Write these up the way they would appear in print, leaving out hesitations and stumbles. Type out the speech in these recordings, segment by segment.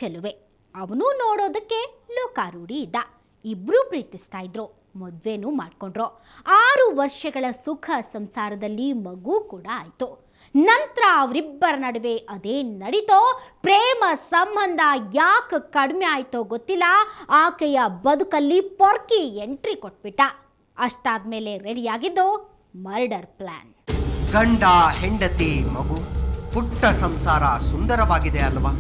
ಚೆಲುವೆ. ಅವನು ನೋಡೋದಕ್ಕೆ ಲೋಕಾರೂಢಿ ಇದ್ದ. ಇಬ್ರು ಪ್ರೀತಿಸ್ತಾ ಇದ್ರು, ಮದ್ವೆನೂ ಮಾಡ್ಕೊಂಡ್ರು. 6 ವರ್ಷಗಳ ಸುಖ ಸಂಸಾರದಲ್ಲಿ ಮಗು ಕೂಡ ಆಯ್ತು. ನಂತರ ಅವರಿಬ್ಬರ ನಡುವೆ ಅದೇ ನಡೀತೋ, ಪ್ರೇಮ ಸಂಬಂಧ ಯಾಕೆ ಕಡಿಮೆ ಆಯ್ತೋ ಗೊತ್ತಿಲ್ಲ, ಆಕೆಯ ಬದುಕಲ್ಲಿ ಪೊರ್ಕಿ ಎಂಟ್ರಿ ಕೊಟ್ಬಿಟ್ಟ. ಅಷ್ಟಾದ್ಮೇಲೆ ರೆಡಿಯಾಗಿದ್ದು ಮರ್ಡರ್ ಪ್ಲಾನ್. ಗಂಡ, ಹೆಂಡತಿ, ಮಗು, ಪುಟ್ಟ ಸಂಸಾರ ಸುಂದರವಾಗಿದೆ ಅಲ್ವಾ?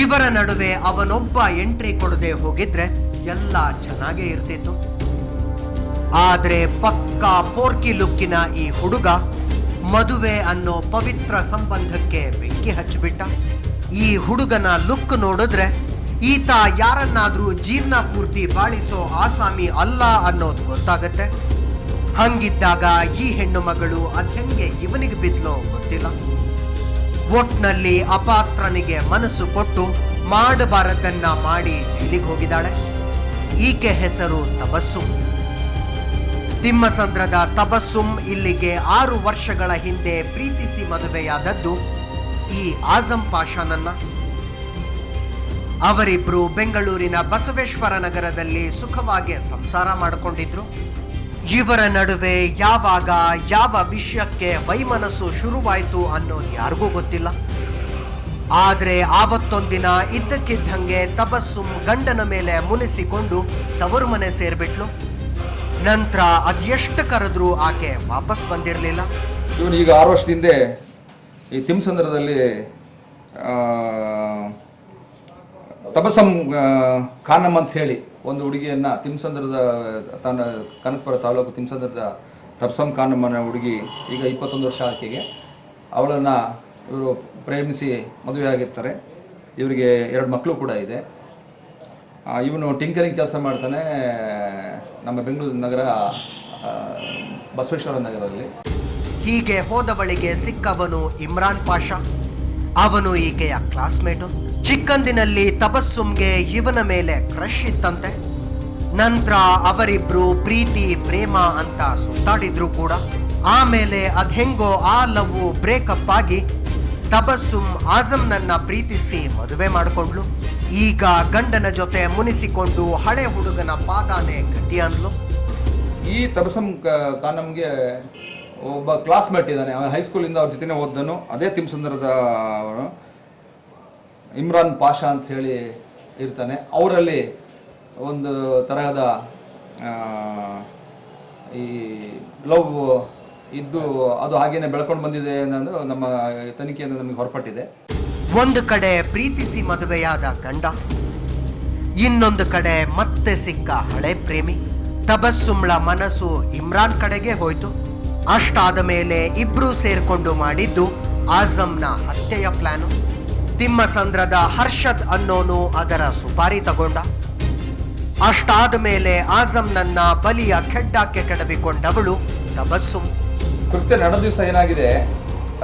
ಇವರ ನಡುವೆ ಅವನೊಬ್ಬ ಎಂಟ್ರಿ ಕೊಡದೆ ಹೋಗಿದ್ರೆ ಎಲ್ಲ ಚೆನ್ನಾಗೇ ಇರ್ತಿತ್ತು. ಆದ್ರೆ ಪಕ್ಕಾ ಪೋರ್ಕಿ ಲುಕ್ಕಿನ ಈ ಹುಡುಗ ಮದುವೆ ಅನ್ನೋ ಪವಿತ್ರ ಸಂಬಂಧಕ್ಕೆ ಬೆಂಕಿ ಹಚ್ಚಿಬಿಟ್ಟ. ಈ ಹುಡುಗನ ಲುಕ್ ನೋಡಿದ್ರೆ ಈತ ಯಾರನ್ನಾದ್ರೂ ಜೀವನ ಪೂರ್ತಿ ಬಾಳಿಸೋ ಆಸಾಮಿ ಅಲ್ಲ ಅನ್ನೋದು ಗೊತ್ತಾಗತ್ತೆ. ಹಂಗಿದ್ದಾಗ ಈ ಹೆಣ್ಣು ಮಗಳು ಅದೆಂಗೆ ಇವನಿಗೆ ಬಿದ್ಲೋ ಗೊತ್ತಿಲ್ಲ. ಒಟ್ನಲ್ಲಿ ಅಪಾತ್ರನಿಗೆ ಮನಸ್ಸು ಕೊಟ್ಟು ಮಾಡಬಾರದನ್ನ ಮಾಡಿ ಜೈಲಿಗೆ ಹೋಗಿದ್ದಾಳೆ. ಈಕೆ ಹೆಸರು ತಬಸ್ಸುಮ್. ತಿಮ್ಮಸಂದ್ರದ ತಬಸ್ಸುಮ್ ಇಲ್ಲಿಗೆ 6 ವರ್ಷಗಳ ಹಿಂದೆ ಪ್ರೀತಿಸಿ ಮದುವೆಯಾದದ್ದು ಈ ಆಜಂ ಪಾಷಾನನ್ನ. ಅವರಿಬ್ರು ಬೆಂಗಳೂರಿನ ಬಸವೇಶ್ವರ ನಗರದಲ್ಲಿ ಸುಖವಾಗಿ ಸಂಸಾರ ಮಾಡಿಕೊಂಡಿದ್ರು. ಇವರ ನಡುವೆ ಯಾವಾಗ ಯಾವ ವಿಷಯಕ್ಕೆ ವೈಮನಸ್ಸು ಶುರುವಾಯಿತು ಅನ್ನೋದು ಯಾರಿಗೂ ಗೊತ್ತಿಲ್ಲ. ಆದ್ರೆ ಆವತ್ತೊಂದಿನ ಇದ್ದಕ್ಕಿದ್ದಂಗೆ ತಬಸ್ಸುಮ್ ಗಂಡನ ಮೇಲೆ ಮುನಿಸಿಕೊಂಡು ತವರು ಮನೆ ಸೇರ್ಬಿಟ್ಲು. ನಂತರ ಅದೆಷ್ಟು ಕರೆದ್ರೂ ಆಕೆ ವಾಪಸ್ ಬಂದಿರಲಿಲ್ಲ. ಇವನು ಈಗ 6 ವರ್ಷದಿಂದ ಈ ತಿಮ್ಮಸಂದ್ರದಲ್ಲಿ ತಬಸ್ಸಮ್ ಖಾನಮ್ ಅಂತ ಹೇಳಿ ಒಂದು ಹುಡುಗಿಯನ್ನ ತಿಮ್ಮಸಂದ್ರದ ಕನಕಪುರ ತಾಲೂಕು ತಿಮ್ಮಸಂದ್ರದ ತಬಸ್ಸಮ್ ಖಾನಮ್ಮನ ಹುಡುಗಿ ಈಗ 21 ವರ್ಷ ಆಕೆಗೆ. ಅವಳನ್ನು ಇವರು ಪ್ರೇಮಿಸಿ ಮದುವೆ ಆಗಿರ್ತಾರೆ. ಇವರಿಗೆ 2 ಮಕ್ಕಳು ಕೂಡ ಇದೆ. ಇವನು ಟಿಂಕರಿಂಗ್ ಕೆಲಸ ಮಾಡ್ತಾನೆ ನಮ್ಮ ಬೆಂಗಳೂರು ನಗರ ಬಸವೇಶ್ವರ ನಗರದಲ್ಲಿ. ಹೀಗೆ ಹೋದವಳಿಗೆ ಸಿಕ್ಕವನು ಇಮ್ರಾನ್ ಪಾಷಾ. ಅವನು ಈಕೆಯ ಕ್ಲಾಸ್ಮೇಟು. ಚಿಕ್ಕಂದಿನಲ್ಲಿ ತಬಸ್ಸುಮ್ಗೆ ಇವನ ಮೇಲೆ ಕ್ರಶ್ ಇತ್ತಂತೆ. ನಂತರ ಅವರಿಬ್ರು ಪ್ರೀತಿ ಪ್ರೇಮ ಅಂತ ಸುತ್ತಾಡಿದ್ರು ಕೂಡ. ಆಮೇಲೆ ಅದ್ಹೆಂಗೋ ಆ ಲವ್ ಬ್ರೇಕಪ್ ಆಗಿ ತಬಸ್ಸುಮ್ ಆಜಂನನ್ನ ಪ್ರೀತಿಸಿ ಮದುವೆ ಮಾಡಿಕೊಂಡ್ಲು. ಈಗ ಗಂಡನ ಜೊತೆ ಮುನಿಸಿಕೊಂಡು ಹಳೆ ಹುಡುಗನ ಪಾದಾನೆ ಗತಿ ಅಂದ್ಲು. ಈ ತಬಸ್ಸಮ್ ಖಾನಮ್ಗೆ ಒಬ್ಬ ಕ್ಲಾಸ್ಮೇಟ್ ಇದ್ದಾನೆ. ಹೈಸ್ಕೂಲಿಂದ ಅವ್ರ ಜೊತೆನೇ ಓದ್ದನು. ಅದೇ ತಿಮ್ಮಸಂದ್ರದ ಅವನು ಇಮ್ರಾನ್ ಪಾಷಾ ಅಂತ ಹೇಳಿ ಇರ್ತಾನೆ. ಅವರಲ್ಲಿ ಒಂದು ತರಹದ ಈ ಲವ್ ಇದ್ದು ಅದು ಹಾಗೇನೆ ಬೆಳ್ಕೊಂಡು ಬಂದಿದೆ ಅನ್ನೋದು ನಮ್ಮ ತನಿಖೆಯಿಂದ ನಮಗೆ ಹೊರಪಟ್ಟಿದೆ. ಒಂದು ಕಡೆ ಪ್ರೀತಿಸಿ ಮದುವೆಯಾದ ಗಂಡ, ಇನ್ನೊಂದು ಕಡೆ ಮತ್ತೆ ಸಿಕ್ಕ ಹಳೆ ಪ್ರೇಮಿ. ತಬಸ್ಸುಮ್ಳ ಮನಸ್ಸು ಇಮ್ರಾನ್ ಕಡೆಗೆ ಹೋಯ್ತು. ಅಷ್ಟಾದ ಮೇಲೆ ಇಬ್ರು ಸೇರ್ಕೊಂಡು ಮಾಡಿದ್ದು ಆಜಂನ ಹತ್ಯೆಯ ಪ್ಲಾನು. ತಿಮ್ಮಸಂದ್ರದ ಹರ್ಷದ್ ಅನ್ನೋನು ಅದರ ಸುಪಾರಿ ತಗೊಂಡ. ಅಷ್ಟಾದ ಮೇಲೆ ಆಜಂನನ್ನ ಬಲಿಯ ಖೆಡ್ಡಾಕ್ಕೆ ಕೆಡವಿಕೊಂಡವಳು ತಬಸ್ಸುಮ್. ಕೃತ್ಯ ನಡೆದ ದಿವಸ ಏನಾಗಿದೆ,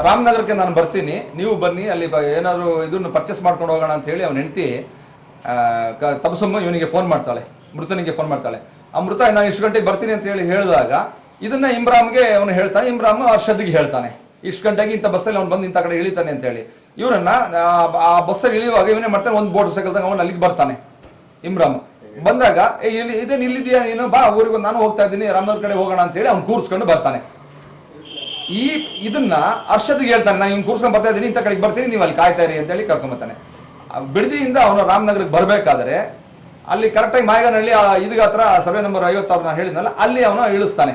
ರಾಮನಗರಕ್ಕೆ ನಾನು ಬರ್ತೀನಿ, ನೀವು ಬನ್ನಿ, ಅಲ್ಲಿ ಏನಾದರೂ ಇದನ್ನು ಪರ್ಚೇಸ್ ಮಾಡ್ಕೊಂಡು ಹೋಗೋಣ ಅಂತ ಹೇಳಿ ಅವನ ಹೆಂಡತಿ ತಬಸ್ಸುಮ್ ಇವನಿಗೆ ಫೋನ್ ಮಾಡ್ತಾಳೆ, ಮೃತನಿಗೆ ಫೋನ್ ಮಾಡ್ತಾಳೆ. ಆ ಮೃತ ನಾನು ಇಷ್ಟು ಗಂಟೆಗೆ ಬರ್ತೀನಿ ಅಂತ ಹೇಳಿ ಹೇಳಿದಾಗ ಇದನ್ನ ಇಮ್ರಾಮ್ಗೆ ಅವನು ಹೇಳ್ತಾನೆ. ಇಮ್ರಾಮ್ ಹರ್ಷದ್ಗೆ ಹೇಳ್ತಾನೆ, ಇಷ್ಟು ಗಂಟೆಗೆ ಇಂಥ ಬಸ್ಸಲ್ಲಿ ಅವ್ನು ಬಂದು ಇಂಥ ಕಡೆ ಇಳಿತಾನೆ ಅಂತ ಹೇಳಿ. ಇವರನ್ನ ಆ ಬಸ್ಸಲ್ಲಿ ಇಳಿಯುವಾಗ ಇವನೇ ಮಾಡ್ತಾನೆ, ಒಂದು ಬೋರ್ಡ್ ಸೈಕಲ್ದಾಗ ಅವನು ಅಲ್ಲಿಗೆ ಬರ್ತಾನೆ. ಇಮ್ರಾಮ್ ಬಂದಾಗ ಇದೇನು ಇಲ್ಲಿದೆಯಾ, ನೀನು ಬಾ ಊರಿಗೆ, ನಾನು ಹೋಗ್ತಾ ಇದ್ದೀನಿ, ರಾಮನಗರ ಕಡೆ ಹೋಗೋಣ ಅಂತ ಹೇಳಿ ಅವ್ನು ಕೂರಿಸ್ಕೊಂಡು ಬರ್ತಾನೆ. ಇದನ್ನ ಹರ್ಷದ್ಗೆ ಹೇಳ್ತಾನೆ, ನಾನು ಇವ್ನು ಕೂರ್ಸ್ಕೊಂಡು ಬರ್ತಾ ಇದ್ದೀನಿ, ಇಂಥ ಕಡೆಗೆ ಬರ್ತೀನಿ, ನೀವು ಅಲ್ಲಿ ಕಾಯ್ತಾ ಇರಿ ಅಂತ ಹೇಳಿ ಕರ್ಕೊಂಬರ್ತಾನೆ. ಬಿಡದಿಯಿಂದ ಅವನು ರಾಮನಗರಕ್ಕೆ ಬರಬೇಕಾದ್ರೆ ಅಲ್ಲಿ ಕರೆಕ್ಟಾಗಿ ಮಾಯಗಾನಹಳ್ಳಿ ಇದೀಗ ಹತ್ರ ಸರ್ವೆ ನಂಬರ್ 56 ನಾನು ಹೇಳಿದ್ನಲ್ಲ, ಅಲ್ಲಿ ಅವನು ಇಳಿಸ್ತಾನೆ.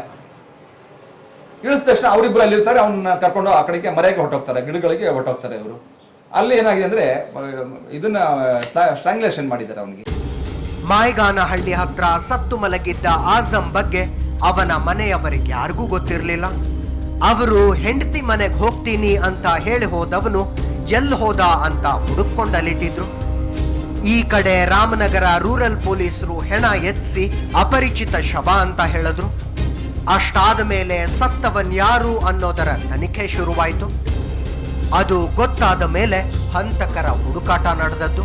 ಇಳಿಸಿದ ತಕ್ಷಣ ಅವರಿಬ್ರು ಅಲ್ಲಿ ಇರ್ತಾರೆ. ಅವನ್ನ ಕರ್ಕೊಂಡು ಆ ಕಡೆಗೆ ಮರೆಗೆ ಹೊಟ್ಟೋಗ್ತಾರೆ, ಗಿಡಗಳಿಗೆ ಹೊಟ್ಟೋಗ್ತಾರೆ ಇವರು. ಅಲ್ಲಿ ಏನಾಗಿದೆ ಅಂದ್ರೆ ಇದನ್ನ ಸ್ಟ್ರಾಂಗ್ಯುಲೇಷನ್ ಮಾಡಿದ್ದಾರೆ ಅವನಿಗೆ. ಮಾಯಗಾನಹಳ್ಳಿ ಹತ್ರ ಸತ್ತು ಮಲಗಿದ್ದ ಆಜಂ ಬಗ್ಗೆ ಅವನ ಮನೆಯವರಿಗೆ ಯಾರಿಗೂ ಗೊತ್ತಿರಲಿಲ್ಲ. ಅವರು ಹೆಂಡತಿ ಮನೆಗೆ ಹೋಗ್ತೀನಿ ಅಂತ ಹೇಳಿ ಹೋದವನು ಎಲ್ಲಿ ಹೋದ ಅಂತ ಹುಡುಕೊಂಡಲಿತಿದ್ರು. ಈ ಕಡೆ ರಾಮನಗರ ರೂರಲ್ ಪೊಲೀಸರು ಹೆಣ ಎತ್ಸಿ ಅಪರಿಚಿತ ಶವ ಅಂತ ಹೇಳಿದ್ರು. ಅಷ್ಟಾದ ಮೇಲೆ ಸತ್ತವನ್ಯಾರು ಅನ್ನೋದರ ತನಿಖೆ ಶುರುವಾಯಿತು. ಅದು ಗೊತ್ತಾದ ಮೇಲೆ ಹಂತಕರ ಹುಡುಕಾಟ ನಡೆದದ್ದು.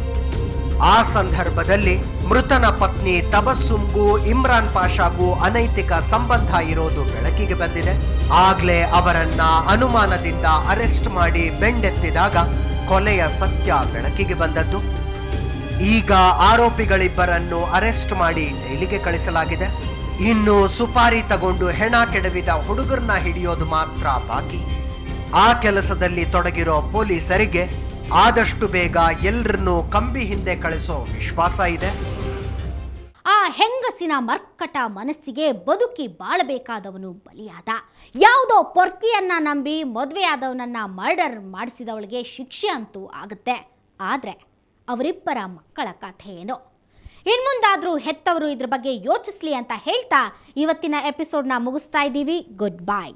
ಆ ಸಂದರ್ಭದಲ್ಲಿ ಮೃತನ ಪತ್ನಿ ತಬಸ್ಸುಮ್ಗೂ ಇಮ್ರಾನ್ ಪಾಷಾಗೂ ಅನೈತಿಕ ಸಂಬಂಧ ಇರೋದು ಬೆಳಕಿಗೆ ಬಂದಿದೆ. ಆಗ್ಲೇ ಅವರನ್ನ ಅನುಮಾನದಿಂದ ಅರೆಸ್ಟ್ ಮಾಡಿ ಬೆಂಡೆತ್ತಿದಾಗ ಕೊಲೆಯ ಸತ್ಯ ಬೆಳಕಿಗೆ ಬಂದದ್ದು. ಈಗ ಆರೋಪಿಗಳಿಬ್ಬರನ್ನು ಅರೆಸ್ಟ್ ಮಾಡಿ ಜೈಲಿಗೆ ಕಳಿಸಲಾಗಿದೆ. ಇನ್ನು ಸುಪಾರಿ ತಗೊಂಡು ಹೆಣ ಕೆಡವಿದ ಹುಡುಗರನ್ನ ಹಿಡಿಯೋದು ಮಾತ್ರ ಬಾಕಿ. ಆ ಕೆಲಸದಲ್ಲಿ ತೊಡಗಿರೋ ಪೊಲೀಸರಿಗೆ ಆದಷ್ಟು ಬೇಗ ಎಲ್ಲರನ್ನೂ ಕಂಬಿ ಹಿಂದೆ ಕಳಿಸೋ ವಿಶ್ವಾಸ ಇದೆ. ಆ ಹೆಂಗಸಿನ ಮರ್ಕಟ ಮನಸ್ಸಿಗೆ ಬದುಕಿ ಬಾಳಬೇಕಾದವನು ಬಲಿಯಾದ. ಯಾವುದೋ ಪೊರ್ಕಿಯನ್ನ ನಂಬಿ ಮದುವೆಯಾದವನನ್ನ ಮರ್ಡರ್ ಮಾಡಿಸಿದವಳಿಗೆ ಶಿಕ್ಷೆ ಅಂತೂ ಆಗುತ್ತೆ. ಆದರೆ ಅವರಿಬ್ಬರ ಮಕ್ಕಳ ಕಥೆ ಏನು? ಇನ್ಮುಂದಾದರೂ ಹೆತ್ತವರು ಇದ್ರ ಬಗ್ಗೆ ಯೋಚಿಸ್ಲಿ ಅಂತ ಹೇಳ್ತಾ ಇವತ್ತಿನ ಎಪಿಸೋಡ್ನ ಮುಗಿಸ್ತಾ ಇದ್ದೀವಿ. Good bye.